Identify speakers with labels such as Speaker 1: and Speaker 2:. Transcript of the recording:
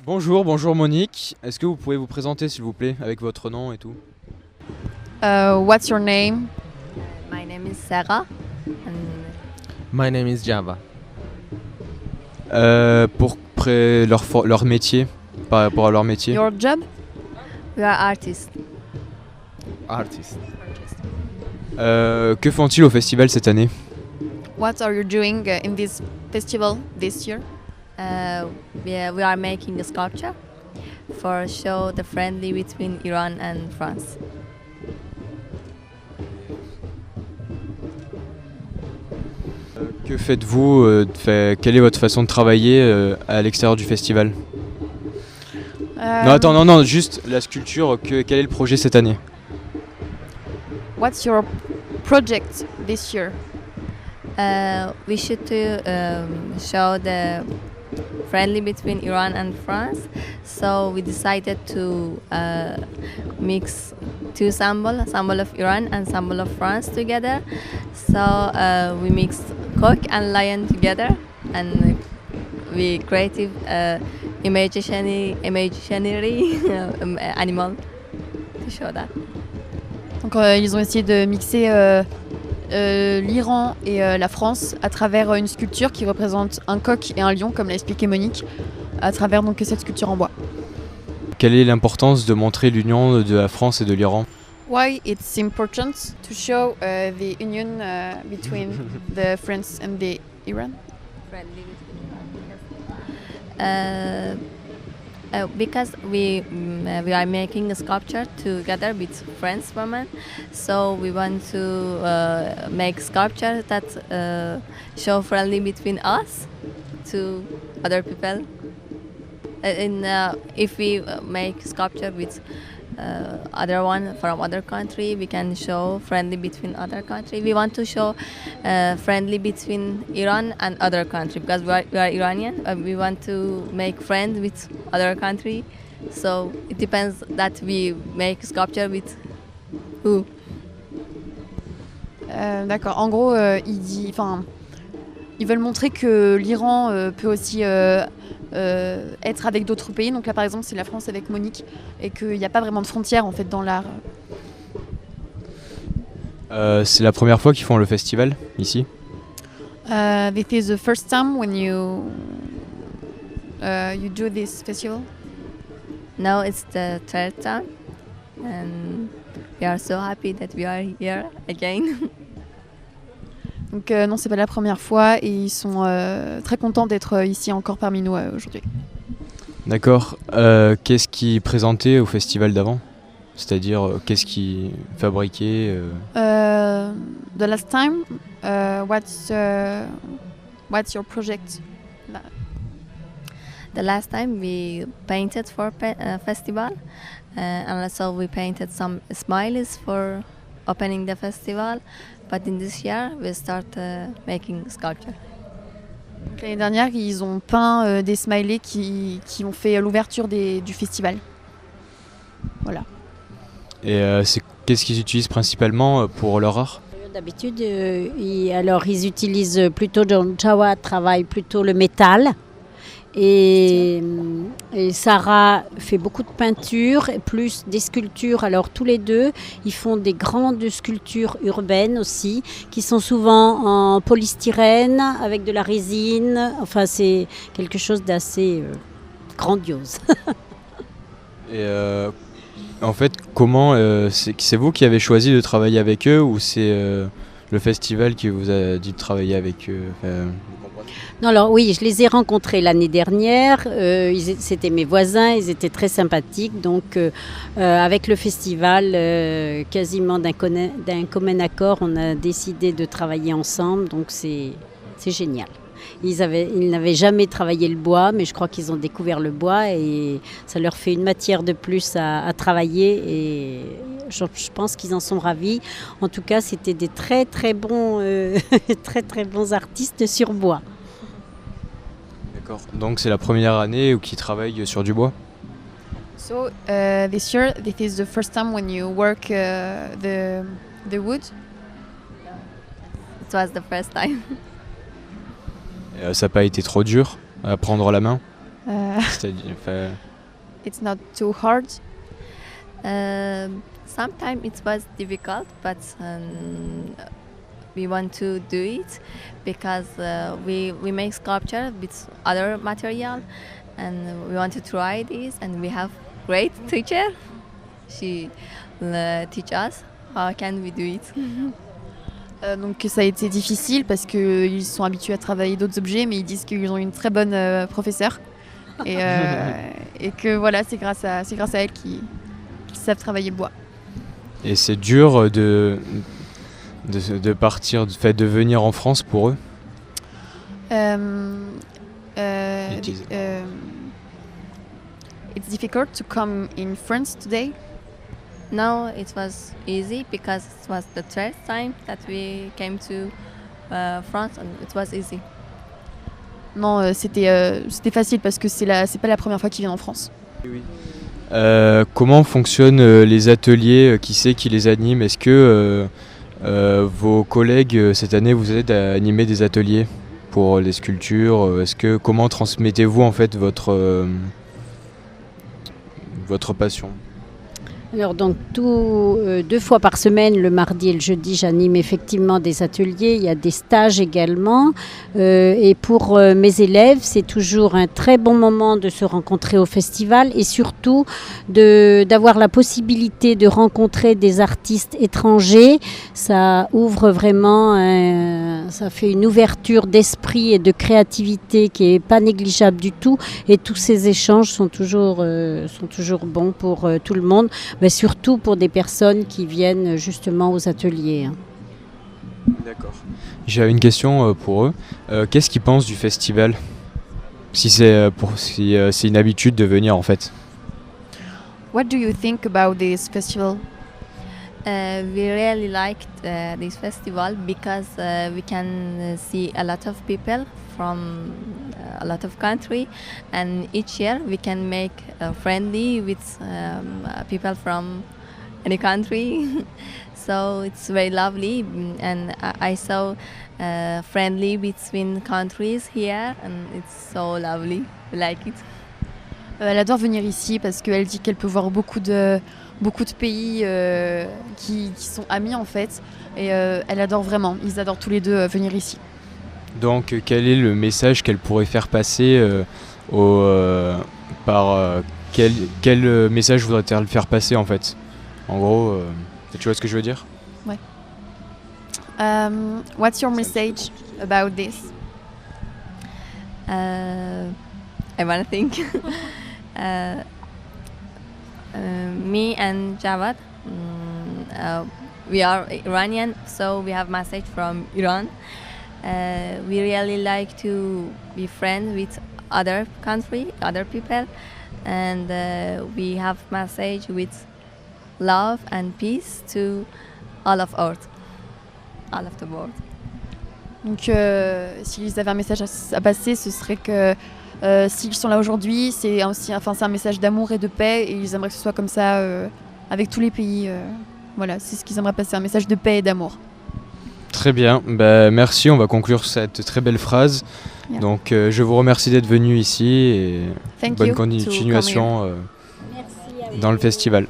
Speaker 1: Bonjour Monique. Est-ce que vous pouvez vous présenter s'il vous plaît avec votre nom et tout?
Speaker 2: What's your name?
Speaker 3: My name is Sarah. And
Speaker 4: My name is Java.
Speaker 1: Pour leur métier, par rapport à leur métier.
Speaker 2: Your job?
Speaker 3: we are artists.
Speaker 4: Artist.
Speaker 1: Que font-ils au festival cette année?
Speaker 2: What are you doing in this festival this year?
Speaker 3: We are making a sculpture for show the friendly between Iran and France.
Speaker 1: Que faites-vous? Quelle est votre façon de travailler à l'extérieur du festival? Non, attends, non, juste la sculpture. Quel est le projet cette année?
Speaker 2: What's your project this year?
Speaker 3: We should show the friendly between Iran and France. So we decided to mix two symbols, a symbol of Iran and symbol of France together. So we mixed cock and lion together, and we created imaginary animal to show that.
Speaker 2: Donc ils ont essayé de mixer l'Iran et la France à travers une sculpture qui représente un coq et un lion, comme l'a expliqué Monique, à travers donc cette sculpture en bois.
Speaker 1: Quelle est l'importance de montrer l'union de la France et de l'Iran?
Speaker 2: Why it's important to show the union between the France and the Iran?
Speaker 3: Friendly between because we are making a sculpture together with French women, so we want to make sculpture that show friendly between us to other people. If we make sculpture with other one from other country, we can show friendly between other country. We want to show friendly between Iran and other country because we are Iranian. We want to make friends with other country. So it depends that we make sculpture with who.
Speaker 2: D'accord. En gros, ils veulent montrer que l'Iran peut aussi être avec d'autres pays. Donc là, par exemple, c'est la France avec Monique, et qu'il n'y a pas vraiment de frontières en fait dans l'art.
Speaker 1: C'est la première fois qu'ils font le festival ici?
Speaker 2: This is the first time when you do this festival.
Speaker 3: Now it's the third time, and we are so happy that we are here again.
Speaker 2: Donc non, c'est pas la première fois, et ils sont très contents d'être ici encore parmi nous aujourd'hui.
Speaker 1: D'accord. Qu'est-ce qu'ils présentaient au festival d'avant? C'est-à-dire, qu'est-ce qu'ils fabriquaient?
Speaker 2: The last time, what's your project?
Speaker 3: The last time we painted for a festival, and also we painted some smileys for opening the festival. But in this year, we start making sculpture.
Speaker 2: Donc, l'année dernière, ils ont peint des smileys qui ont fait l'ouverture du festival. Voilà.
Speaker 1: Et qu'est-ce qu'ils utilisent principalement pour leur art?
Speaker 5: D'habitude, ils utilisent plutôt, Jawa travaille plutôt le métal. Et Sarah fait beaucoup de peinture, plus des sculptures. Alors tous les deux, ils font des grandes sculptures urbaines aussi, qui sont souvent en polystyrène, avec de la résine. Enfin, c'est quelque chose d'assez grandiose.
Speaker 1: Et en fait, comment c'est vous qui avez choisi de travailler avec eux, ou c'est le festival qui vous a dit de travailler avec eux?
Speaker 5: Non, alors oui, je les ai rencontrés l'année dernière, c'était mes voisins, ils étaient très sympathiques, donc avec le festival, quasiment d'un commun accord, on a décidé de travailler ensemble, donc c'est génial. Ils n'avaient jamais travaillé le bois, mais je crois qu'ils ont découvert le bois et ça leur fait une matière de plus à travailler, et je pense qu'ils en sont ravis. En tout cas, c'était des très très bons, très très bons artistes sur bois.
Speaker 1: D'accord. Donc c'est la première année où ils travaillent sur du bois?
Speaker 2: So this year, this is the first time when you work the wood.
Speaker 3: It was the first time.
Speaker 1: Ça n'a pas été trop dur à prendre la main?
Speaker 2: Uh,
Speaker 1: C'est-à-dire, enfin,
Speaker 2: it's not too hard.
Speaker 3: Sometimes it was difficult, but we want to do it because we make sculpture with other material, and we want to try this. And we have great teacher. She teach us how can we do it.
Speaker 2: Donc ça a été difficile parce qu'ils sont habitués à travailler d'autres objets, mais ils disent qu'ils ont une très bonne professeure et que voilà, c'est grâce à elle qu'ils savent travailler le bois.
Speaker 1: et c'est dur de partir, de venir en France pour eux? It is.
Speaker 2: It's difficult to come in France today.
Speaker 3: No, it was easy because it was the third time that we came to France, and it was easy.
Speaker 2: Non, c'était facile parce que c'est pas la première fois qu'ils viennent en France.
Speaker 1: Comment fonctionnent les ateliers? Qui c'est qui les anime? Est-ce que vos collègues cette année vous aident à animer des ateliers pour les sculptures? Comment transmettez-vous en fait votre passion?
Speaker 5: Alors donc 2 fois par semaine, le mardi et le jeudi, j'anime effectivement des ateliers. Il y a des stages également. Et pour mes élèves, c'est toujours un très bon moment de se rencontrer au festival et surtout d'avoir la possibilité de rencontrer des artistes étrangers. Ça ouvre vraiment, ça fait une ouverture d'esprit et de créativité qui n'est pas négligeable du tout. Et tous ces échanges sont toujours bons pour tout le monde. Mais surtout pour des personnes qui viennent justement aux ateliers.
Speaker 1: D'accord. J'ai une question pour eux. Qu'est-ce qu'ils pensent du festival? Si c'est une habitude de venir en fait.
Speaker 2: What do you think about this festival?
Speaker 3: We really liked this festival because we can see a lot of people from a lot of country, and each year we can make friendly with people from any country. So it's very lovely, and I saw friendly between countries here, and it's so lovely. We like it.
Speaker 2: Elle adore venir ici parce qu'elle dit qu'elle peut voir beaucoup de pays qui sont amis en fait, et elle adore vraiment. Ils adorent tous les deux venir ici.
Speaker 1: Donc quel est le message qu'elle pourrait faire passer quel message voudrait-elle faire passer en fait? En gros, tu vois ce que je veux dire?
Speaker 2: Ouais. What's your message about this?
Speaker 3: I want to think. Me and Javad, we are Iranian, so we have message from Iran. We really like to be friends with other country, other people, and we have message with love and peace to all of Earth, all of the world.
Speaker 2: Donc, s'ils avaient un message à passer, ce serait que s'ils sont là aujourd'hui, c'est un message d'amour et de paix, et ils aimeraient que ce soit comme ça avec tous les pays. Voilà, c'est ce qu'ils aimeraient passer, un message de paix et d'amour.
Speaker 1: Très bien, merci, on va conclure cette très belle phrase.
Speaker 2: Yeah.
Speaker 1: Donc je vous remercie d'être venu ici et
Speaker 2: Thank
Speaker 1: bonne
Speaker 2: you to
Speaker 1: continuation dans le festival.